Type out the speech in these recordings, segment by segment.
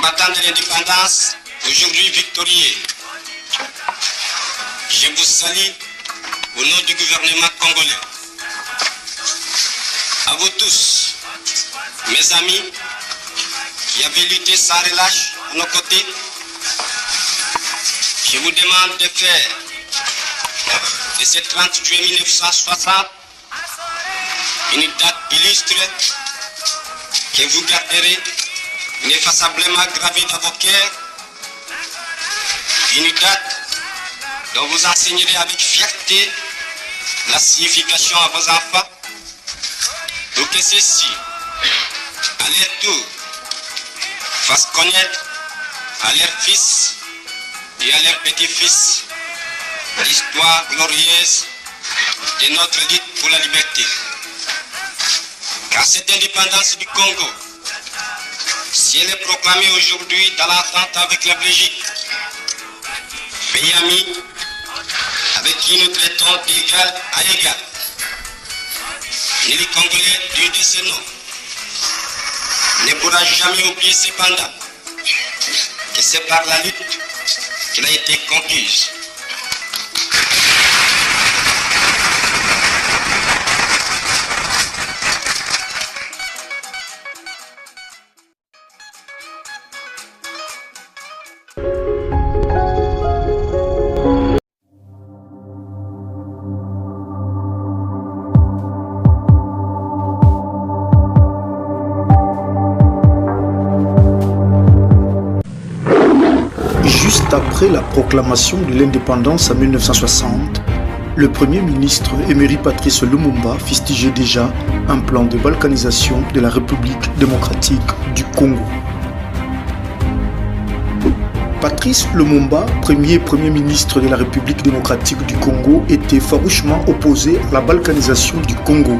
combattants de l'indépendance, aujourd'hui victorieux, je vous salue au nom du gouvernement congolais. À vous tous, mes amis, qui avez lutté sans relâche à nos côtés, je vous demande de faire de ce 30 juillet 1960 une date illustre que vous garderez ineffaçablement gravée dans vos cœurs, une date dont vous enseignerez avec fierté la signification à vos enfants, pour que ceux-ci, à leur tour, fassent connaître à leurs fils et à leurs petits-fils l'histoire glorieuse de notre lutte pour la liberté. Car cette indépendance du Congo, si elle est proclamée aujourd'hui dans l'entente avec la Belgique, pays ami avec qui nous traitons d'égal à égal, ni les Congolais d'une de ces noms ne pourra jamais oublier cependant que c'est par la lutte qu'elle a été conquise. Juste après la proclamation de l'indépendance en 1960, le Premier ministre Emery Patrice Lumumba fustigeait déjà un plan de balkanisation de la République démocratique du Congo. Patrice Lumumba, Premier ministre de la République démocratique du Congo, était farouchement opposé à la balkanisation du Congo.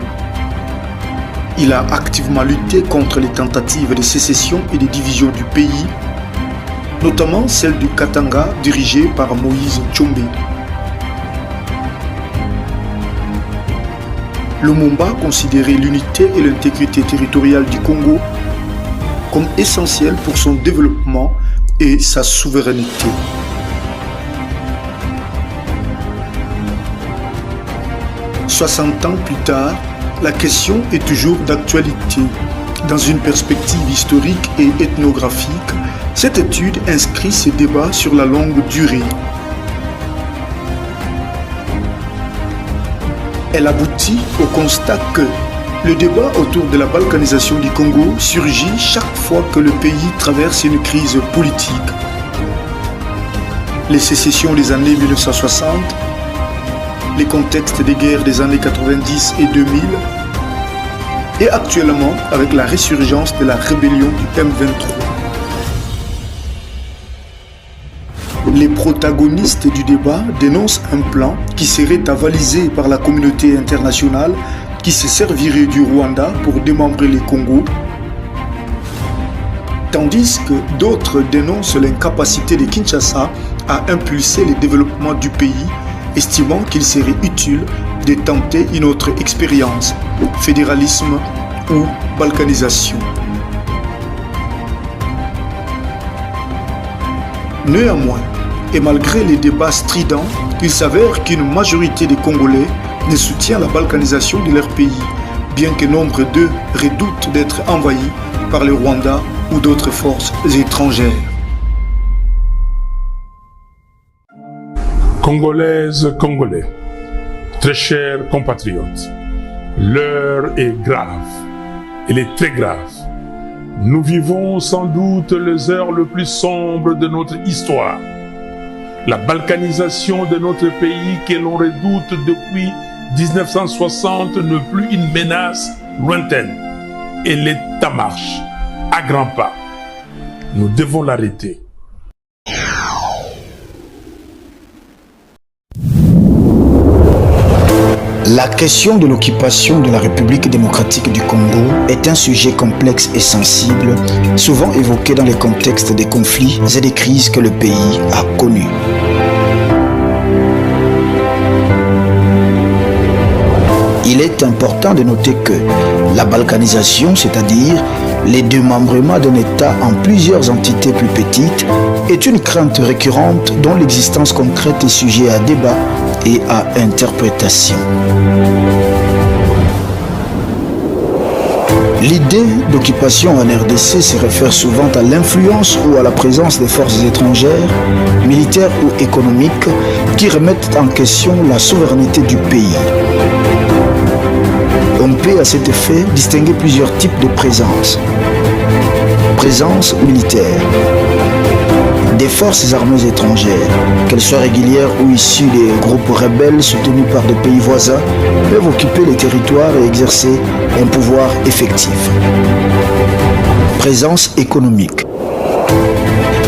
Il a activement lutté contre les tentatives de sécession et de division du pays, notamment celle du Katanga dirigée par Moïse Tshombe. Lumumba considérait l'unité et l'intégrité territoriale du Congo comme essentielles pour son développement et sa souveraineté. « 60 ans plus tard, la question est toujours d'actualité. Dans une perspective historique et ethnographique, cette étude inscrit ces débats sur la longue durée. Elle aboutit au constat que le débat autour de la balkanisation du Congo surgit chaque fois que le pays traverse une crise politique. Les sécessions des années 1960, les contextes des guerres des années 90 et 2000, et actuellement avec la résurgence de la rébellion du M23. Les protagonistes du débat dénoncent un plan qui serait avalisé par la communauté internationale, qui se servirait du Rwanda pour démembrer les Congos, tandis que d'autres dénoncent l'incapacité de Kinshasa à impulser le développement du pays, estimant qu'il serait utile de tenter une autre expérience, fédéralisme ou balkanisation. Néanmoins, et malgré les débats stridents, il s'avère qu'une majorité des Congolais ne soutient la balkanisation de leur pays, bien que nombre d'eux redoutent d'être envahis par le Rwanda ou d'autres forces étrangères. Congolaises, Congolais, très chers compatriotes, l'heure est grave, elle est très grave. Nous vivons sans doute les heures les plus sombres de notre histoire. La balkanisation de notre pays que l'on redoute depuis 1960 n'est plus une menace lointaine. Elle est en marche, à grands pas. Nous devons l'arrêter. La question de l'occupation de la République démocratique du Congo est un sujet complexe et sensible, souvent évoqué dans les contextes des conflits et des crises que le pays a connus. Il Il est important de noter que la balkanisation, c'est-à-dire les démembrements d'un État en plusieurs entités plus petites, est une crainte récurrente dont l'existence concrète est sujet à débat et à interprétation. L'idée d'occupation en RDC se réfère souvent à l'influence ou à la présence des forces étrangères, militaires ou économiques, qui remettent en question la souveraineté du pays. On peut à cet effet distinguer plusieurs types de présence. Présence militaire. Des forces armées étrangères, qu'elles soient régulières ou issues des groupes rebelles soutenus par des pays voisins, peuvent occuper les territoires et exercer un pouvoir effectif. Présence économique.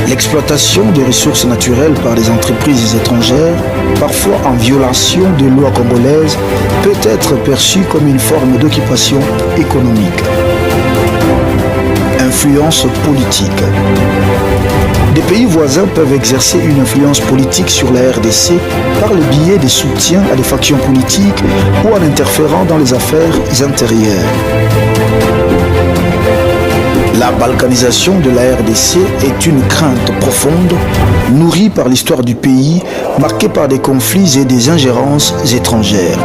L'exploitation des ressources naturelles par des entreprises étrangères, parfois en violation des lois congolaises, peut être perçue comme une forme d'occupation économique. Influence politique. Des pays voisins peuvent exercer une influence politique sur la RDC par le biais des soutiens à des factions politiques ou en interférant dans les affaires intérieures. La balkanisation de la RDC est une crainte profonde, nourrie par l'histoire du pays, marquée par des conflits et des ingérences étrangères.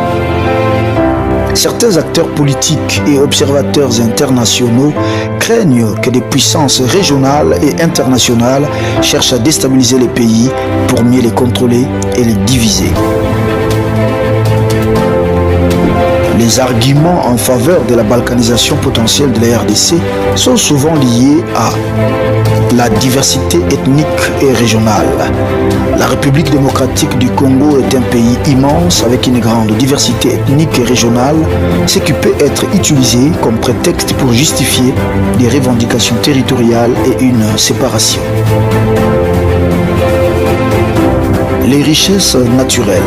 Certains acteurs politiques et observateurs internationaux craignent que des puissances régionales et internationales cherchent à déstabiliser les pays pour mieux les contrôler et les diviser. Les arguments en faveur de la balkanisation potentielle de la RDC sont souvent liés à la diversité ethnique et régionale. La République démocratique du Congo est un pays immense avec une grande diversité ethnique et régionale, ce qui peut être utilisé comme prétexte pour justifier des revendications territoriales et une séparation. Les richesses naturelles.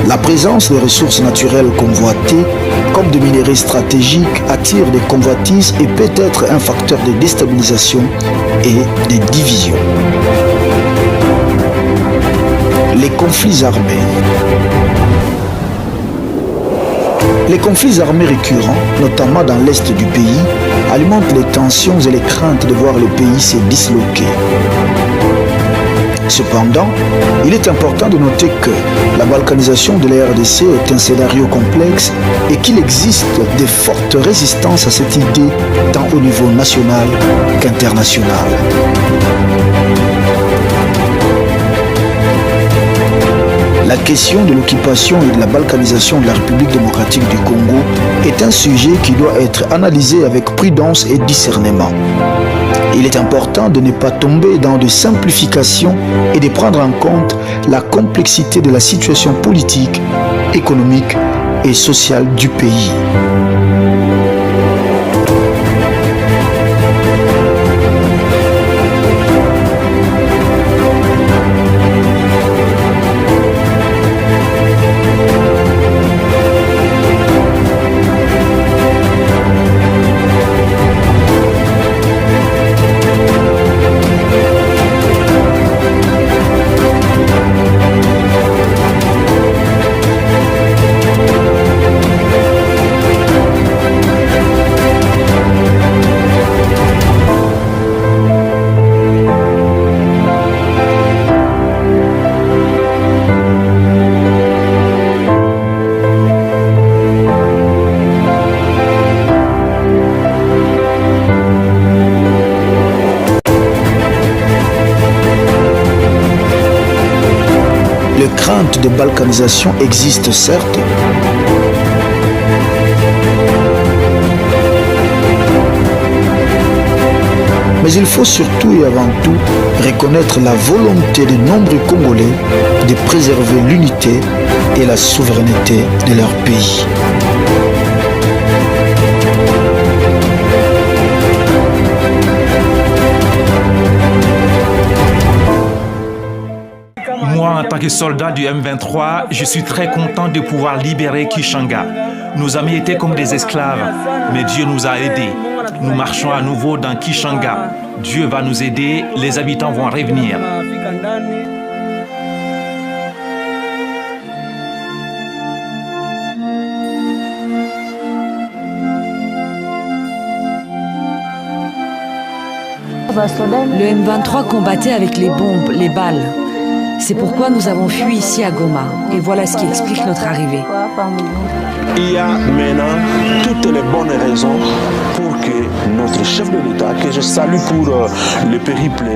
La présence des ressources naturelles convoitées, comme des minéraux stratégiques, attire des convoitises et peut être un facteur de déstabilisation et de division. Les conflits armés. Les conflits armés récurrents, notamment dans l'est du pays, alimentent les tensions et les craintes de voir le pays se disloquer. Cependant, il est important de noter que la balkanisation de la RDC est un scénario complexe et qu'il existe de fortes résistances à cette idée tant au niveau national qu'international. La question de l'occupation et de la balkanisation de la République démocratique du Congo est un sujet qui doit être analysé avec prudence et discernement. Il est important de ne pas tomber dans des simplifications et de prendre en compte la complexité de la situation politique, économique et sociale du pays. De balkanisation existe certes, mais il faut surtout et avant tout reconnaître la volonté de nombreux Congolais de préserver l'unité et la souveraineté de leur pays. Moi, en tant que soldat du M23, je suis très content de pouvoir libérer Kishanga. Nos amis étaient comme des esclaves, mais Dieu nous a aidés. Nous marchons à nouveau dans Kishanga. Dieu va nous aider, les habitants vont revenir. Le M23 combattait avec les bombes, les balles. C'est pourquoi nous avons fui ici à Goma. Et voilà ce qui explique notre arrivée. Il y a maintenant toutes les bonnes raisons pour que notre chef de l'État, que je salue pour le périple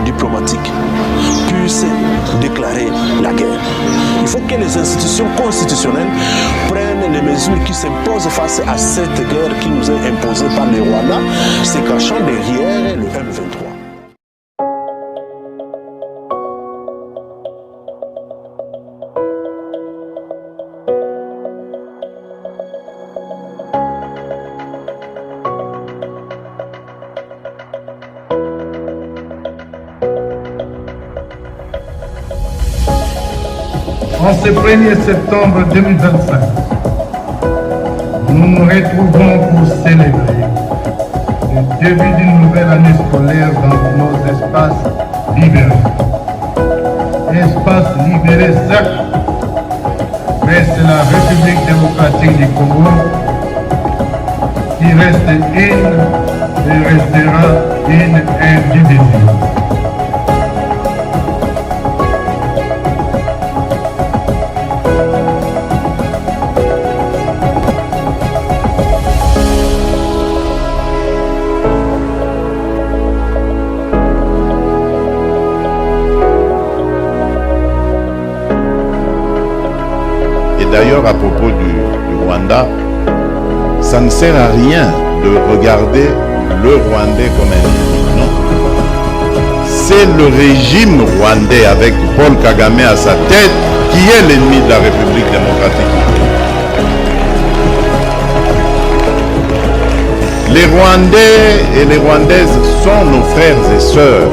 diplomatique, puisse déclarer la guerre. Il faut que les institutions constitutionnelles prennent les mesures qui s'imposent face à cette guerre qui nous est imposée par les Rwandais, se cachant derrière le M23. En ce 1er septembre 2025, nous nous retrouvons pour célébrer le début d'une nouvelle année scolaire dans nos espaces libérés. Espaces libérés, certes, mais c'est la République démocratique du Congo qui reste une et restera une indivisible. D'ailleurs, à propos du Rwanda, ça ne sert à rien de regarder le Rwandais comme un ennemi. Non. C'est le régime rwandais avec Paul Kagame à sa tête qui est l'ennemi de la République démocratique. Les Rwandais et les Rwandaises sont nos frères et sœurs.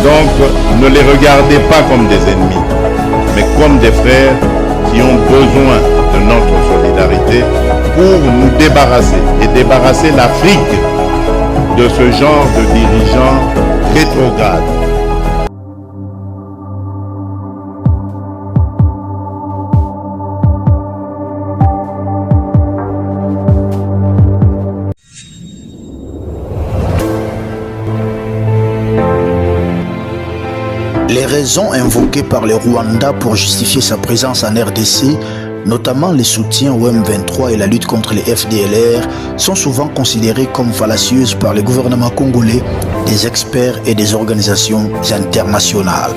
Donc, ne les regardez pas comme des ennemis, mais comme des frères qui ont besoin de notre solidarité pour nous débarrasser et débarrasser l'Afrique de ce genre de dirigeants rétrogrades. Les raisons invoquées par le Rwanda pour justifier sa présence en RDC, notamment les soutiens au M23 et la lutte contre les FDLR, sont souvent considérées comme fallacieuses par le gouvernement congolais, des experts et des organisations internationales.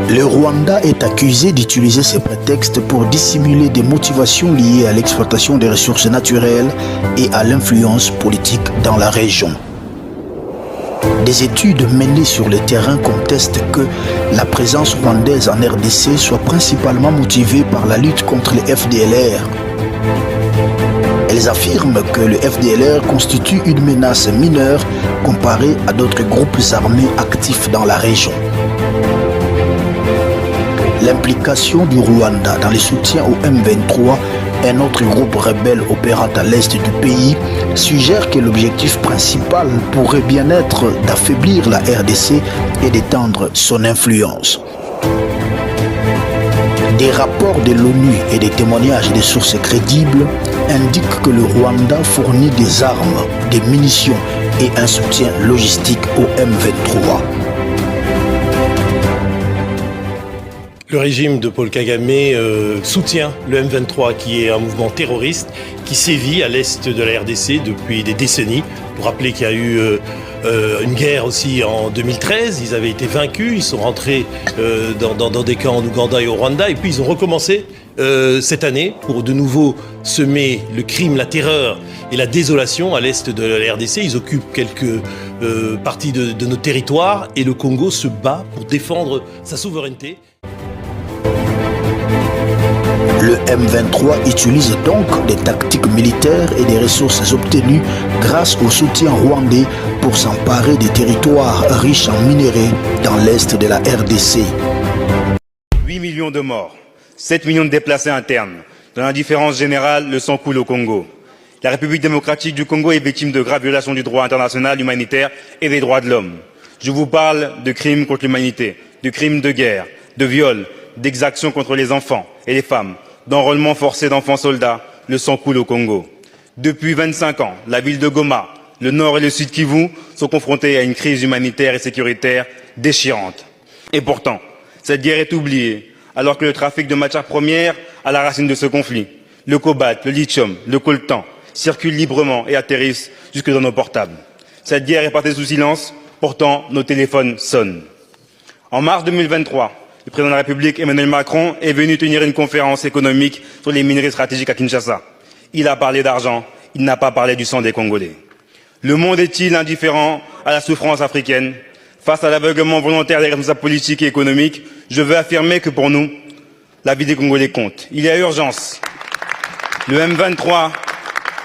Le Rwanda est accusé d'utiliser ces prétextes pour dissimuler des motivations liées à l'exploitation des ressources naturelles et à l'influence politique dans la région. Des études menées sur le terrain contestent que la présence rwandaise en RDC soit principalement motivée par la lutte contre les FDLR. Elles affirment que le FDLR constitue une menace mineure comparée à d'autres groupes armés actifs dans la région. L'implication du Rwanda dans les soutiens au M23, un autre groupe rebelle opérant à l'est du pays, suggère que l'objectif principal pourrait bien être d'affaiblir la RDC et d'étendre son influence. Des rapports de l'ONU et des témoignages des sources crédibles indiquent que le Rwanda fournit des armes, des munitions et un soutien logistique au M23. Le régime de Paul Kagame soutient le M23, qui est un mouvement terroriste qui sévit à l'est de la RDC depuis des décennies. Pour rappeler qu'il y a eu une guerre aussi en 2013, ils avaient été vaincus, ils sont rentrés dans des camps en Ouganda et au Rwanda, et puis ils ont recommencé cette année pour de nouveau semer le crime, la terreur et la désolation à l'est de la RDC. Ils occupent quelques parties de nos territoires et le Congo se bat pour défendre sa souveraineté. Le M23 utilise donc des tactiques militaires et des ressources obtenues grâce au soutien rwandais pour s'emparer des territoires riches en minerais dans l'est de la RDC. 8 millions de morts, 7 millions de déplacés internes. Dans l'indifférence générale, le sang coule au Congo. La République démocratique du Congo est victime de graves violations du droit international humanitaire et des droits de l'homme. Je vous parle de crimes contre l'humanité, de crimes de guerre, de viols, d'exactions contre les enfants et les femmes, d'enrôlement forcé d'enfants soldats. Le sang coule au Congo. Depuis 25 ans, la ville de Goma, le nord et le sud Kivu sont confrontés à une crise humanitaire et sécuritaire déchirante. Et pourtant, cette guerre est oubliée, alors que le trafic de matières premières à la racine de ce conflit, le cobalt, le lithium, le coltan, circulent librement et atterrissent jusque dans nos portables. Cette guerre est passée sous silence, pourtant nos téléphones sonnent. En mars 2023, le président de la République, Emmanuel Macron, est venu tenir une conférence économique sur les minerais stratégiques à Kinshasa. Il a parlé d'argent, il n'a pas parlé du sang des Congolais. Le monde est-il indifférent à la souffrance africaine? Face à l'aveuglement volontaire des responsables politiques et économiques, je veux affirmer que pour nous, la vie des Congolais compte. Il y a urgence. Le M23,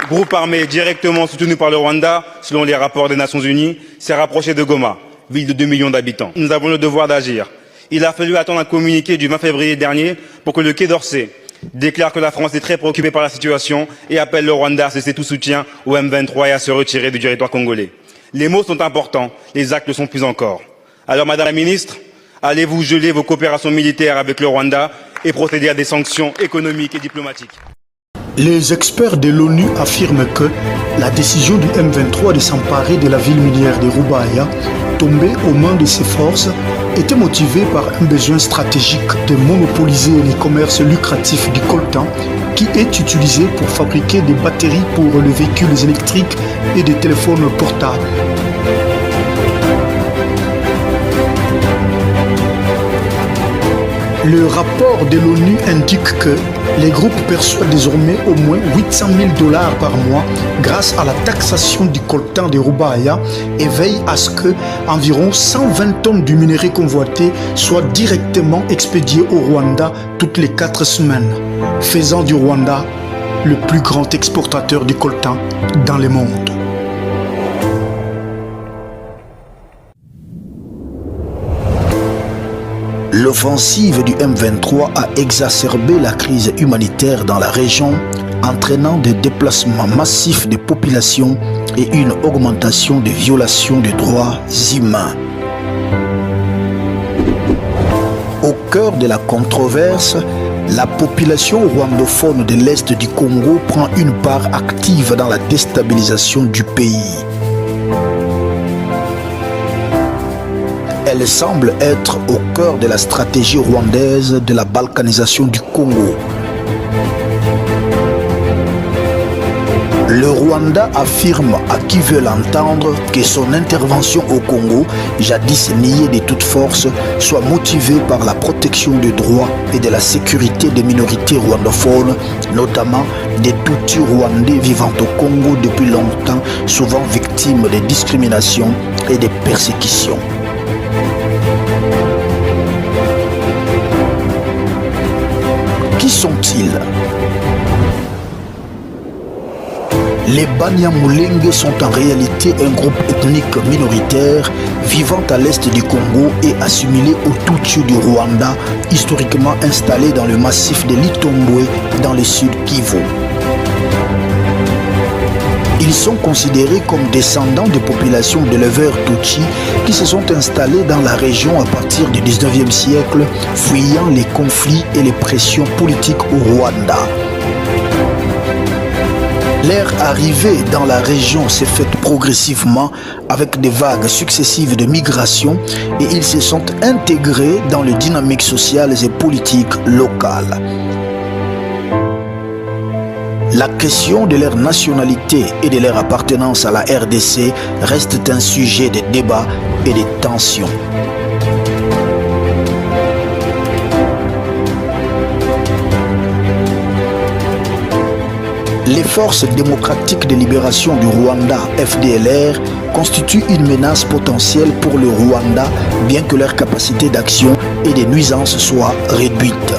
groupe armé directement soutenu par le Rwanda, selon les rapports des Nations Unies, s'est rapproché de Goma, ville de 2 millions d'habitants. Nous avons le devoir d'agir. Il a fallu attendre un communiqué du 20 février dernier pour que le Quai d'Orsay déclare que la France est très préoccupée par la situation et appelle le Rwanda à cesser tout soutien au M23 et à se retirer du territoire congolais. Les mots sont importants, les actes le sont plus encore. Alors, Madame la Ministre, allez-vous geler vos coopérations militaires avec le Rwanda et procéder à des sanctions économiques et diplomatiques? Les experts de l'ONU affirment que la décision du M23 de s'emparer de la ville minière de Rubaya, tombée aux mains de ses forces, était motivée par un besoin stratégique de monopoliser les commerces lucratifs du coltan qui est utilisé pour fabriquer des batteries pour les véhicules électriques et des téléphones portables. Le rapport de l'ONU indique que les groupes perçoivent désormais au moins 800 000 $ par mois grâce à la taxation du coltan de Rubaya et veillent à ce que environ 120 tonnes du minerai convoité soient directement expédiées au Rwanda toutes les 4 semaines, faisant du Rwanda le plus grand exportateur du coltan dans le monde. L'offensive du M23 a exacerbé la crise humanitaire dans la région, entraînant des déplacements massifs de populations et une augmentation des violations des droits humains. Au cœur de la controverse, la population rwandophone de l'Est du Congo prend une part active dans la déstabilisation du pays. Elle semble être au cœur de la stratégie rwandaise de la balkanisation du Congo. Le Rwanda affirme à qui veut l'entendre que son intervention au Congo, jadis niée de toute force, soit motivée par la protection des droits et de la sécurité des minorités rwandophones, notamment des Tutsis rwandais vivant au Congo depuis longtemps, souvent victimes de discriminations et de persécutions. Qui sont-ils? Les Banyamulenge sont en réalité un groupe ethnique minoritaire vivant à l'est du Congo et assimilé aux Tutsis du Rwanda, historiquement installés dans le massif de l'Itombwe dans le sud Kivu. Ils sont considérés comme descendants de populations d'éleveurs Tutsis qui se sont installés dans la région à partir du 19e siècle, fuyant les conflits et les pressions politiques au Rwanda. Leur arrivée dans la région s'est faite progressivement avec des vagues successives de migration et ils se sont intégrés dans les dynamiques sociales et politiques locales. La question de leur nationalité et de leur appartenance à la RDC reste un sujet de débat et de tension. Les forces démocratiques de libération du Rwanda, FDLR, constituent une menace potentielle pour le Rwanda, bien que leur capacité d'action et de nuisance soient réduites.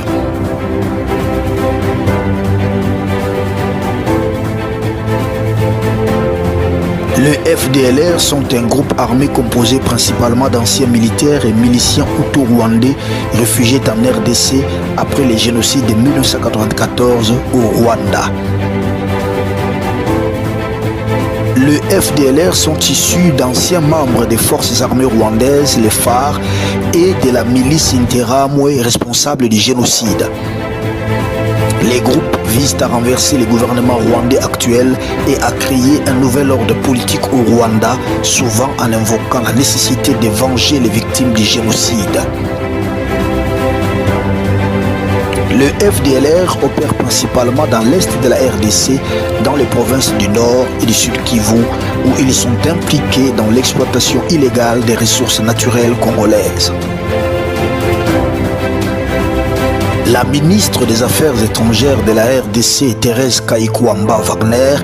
Les FDLR sont un groupe armé composé principalement d'anciens militaires et miliciens hutus-rwandais réfugiés en RDC après les génocides de 1994 au Rwanda. Les FDLR sont issus d'anciens membres des forces armées rwandaises, les FARC, et de la milice Interahamwe responsable du génocide. Les groupes visent à renverser le gouvernement rwandais actuel et à créer un nouvel ordre politique au Rwanda, souvent en invoquant la nécessité de venger les victimes du génocide. Le FDLR opère principalement dans l'est de la RDC, dans les provinces du Nord et du Sud Kivu, où ils sont impliqués dans l'exploitation illégale des ressources naturelles congolaises. La ministre des Affaires étrangères de la RDC, Thérèse Kaikwamba Wagner,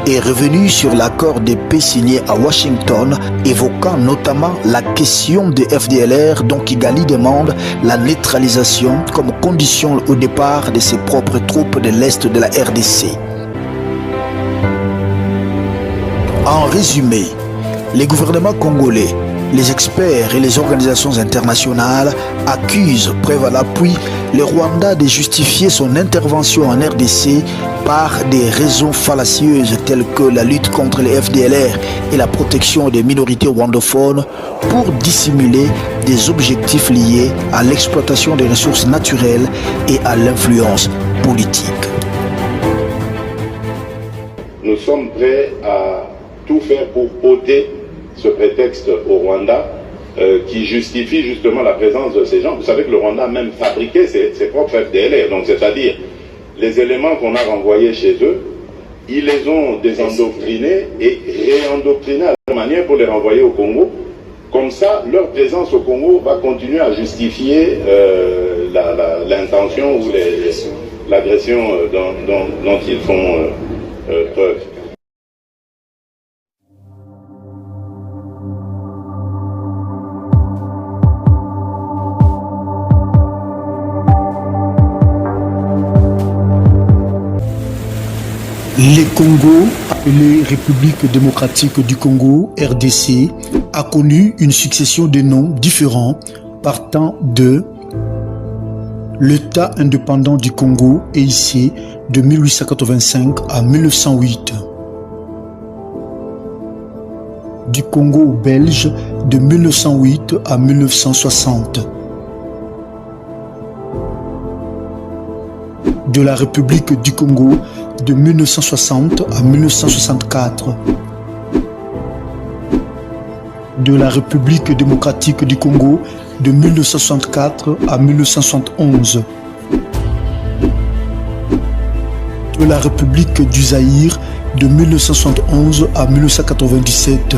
est revenue sur l'accord de paix signé à Washington, évoquant notamment la question des FDLR dont Kigali demande la neutralisation comme condition au départ de ses propres troupes de l'Est de la RDC. En résumé, les gouvernements congolais, les experts et les organisations internationales accusent, preuve à l'appui, le Rwanda de justifier son intervention en RDC par des raisons fallacieuses telles que la lutte contre les FDLR et la protection des minorités rwandophones pour dissimuler des objectifs liés à l'exploitation des ressources naturelles et à l'influence politique. Nous sommes prêts à tout faire pour ôter ce prétexte au Rwanda qui justifie justement la présence de ces gens. Vous savez que le Rwanda a même fabriqué ses propres FDLR, donc c'est-à-dire les éléments qu'on a renvoyés chez eux, ils les ont désendoctrinés et réendoctrinés à leur manière pour les renvoyer au Congo. Comme ça, leur présence au Congo va continuer à justifier l'intention ou l'agression dont ils font preuve. Le Congo, appelé République démocratique du Congo, RDC, a connu une succession de noms différents partant de l'État indépendant du Congo, EIC, de 1885 à 1908, du Congo belge de 1908 à 1960, de la République du Congo de 1960 à 1964, de la République démocratique du Congo de 1964 à 1971, de la République du Zaïre de 1971 à 1997,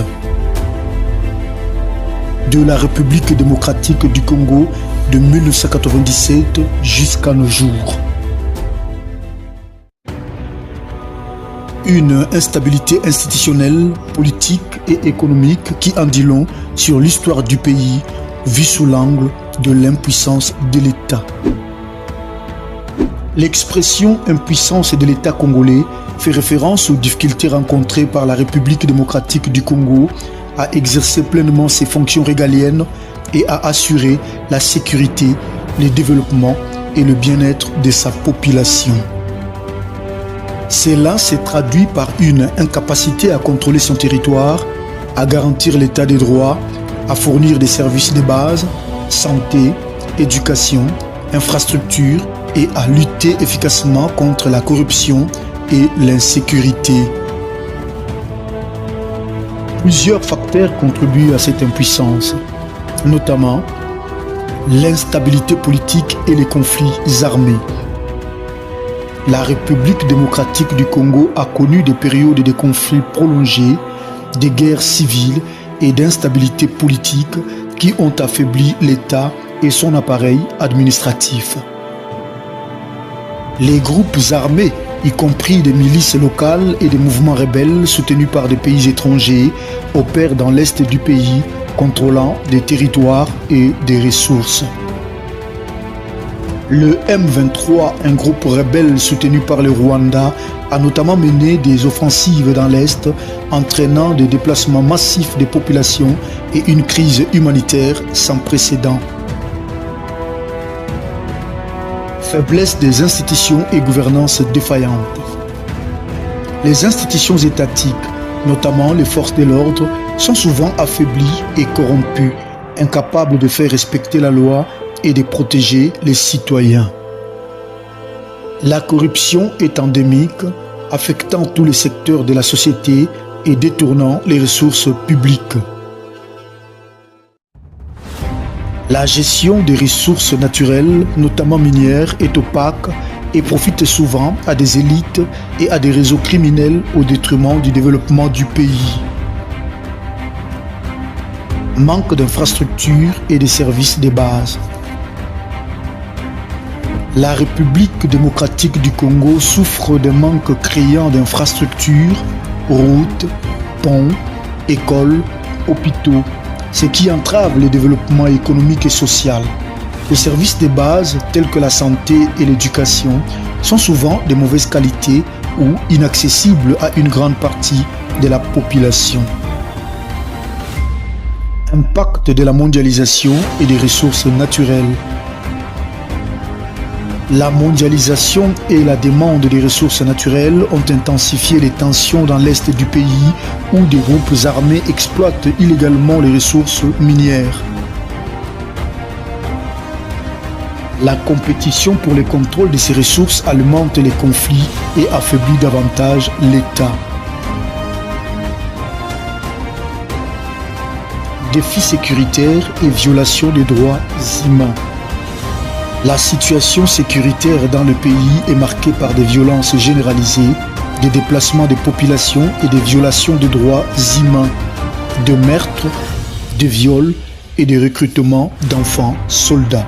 de la République démocratique du Congo de 1997 jusqu'à nos jours. Une instabilité institutionnelle, politique et économique qui en dit long sur l'histoire du pays, vue sous l'angle de l'impuissance de l'État. L'expression impuissance de l'État congolais fait référence aux difficultés rencontrées par la République démocratique du Congo à exercer pleinement ses fonctions régaliennes et à assurer la sécurité, le développement et le bien-être de sa population. Cela s'est traduit par une incapacité à contrôler son territoire, à garantir l'état des droits, à fournir des services de base, santé, éducation, infrastructure et à lutter efficacement contre la corruption et l'insécurité. Plusieurs facteurs contribuent à cette impuissance, notamment l'instabilité politique et les conflits armés. La République démocratique du Congo a connu des périodes de conflits prolongés, des guerres civiles et d'instabilité politique qui ont affaibli l'État et son appareil administratif. Les groupes armés, y compris des milices locales et des mouvements rebelles soutenus par des pays étrangers, opèrent dans l'est du pays, contrôlant des territoires et des ressources. Le M23, un groupe rebelle soutenu par le Rwanda, a notamment mené des offensives dans l'Est, entraînant des déplacements massifs des populations et une crise humanitaire sans précédent. Faiblesse des institutions et gouvernance défaillante. Les institutions étatiques, notamment les forces de l'ordre, sont souvent affaiblies et corrompues, incapables de faire respecter la loi et de protéger les citoyens. La corruption est endémique, affectant tous les secteurs de la société et détournant les ressources publiques. La gestion des ressources naturelles, notamment minières, est opaque et profite souvent à des élites et à des réseaux criminels au détriment du développement du pays. Manque d'infrastructures et de services de base. La République démocratique du Congo souffre d'un manque criant d'infrastructures, routes, ponts, écoles, hôpitaux, ce qui entrave le développement économique et social. Les services de base tels que la santé et l'éducation sont souvent de mauvaise qualité ou inaccessibles à une grande partie de la population. Impact de la mondialisation et des ressources naturelles. La mondialisation et la demande des ressources naturelles ont intensifié les tensions dans l'est du pays où des groupes armés exploitent illégalement les ressources minières. La compétition pour le contrôle de ces ressources alimente les conflits et affaiblit davantage l'État. Défis sécuritaires et violations des droits humains. La situation sécuritaire dans le pays est marquée par des violences généralisées, des déplacements de populations et des violations de droits humains, de meurtres, de viols et de recrutements d'enfants soldats.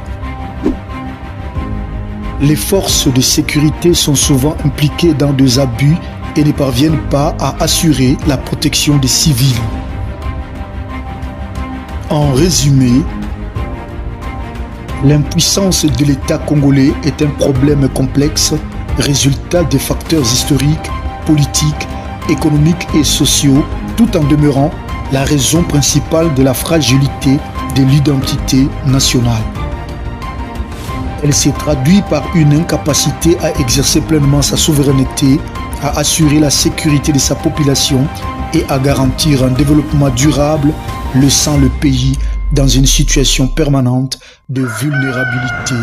Les forces de sécurité sont souvent impliquées dans des abus et ne parviennent pas à assurer la protection des civils. En résumé, l'impuissance de l'État congolais est un problème complexe, résultat des facteurs historiques, politiques, économiques et sociaux, tout en demeurant la raison principale de la fragilité de l'identité nationale. Elle s'est traduite par une incapacité à exercer pleinement sa souveraineté, à assurer la sécurité de sa population et à garantir un développement durable, laissant le pays dans une situation permanente de vulnérabilité.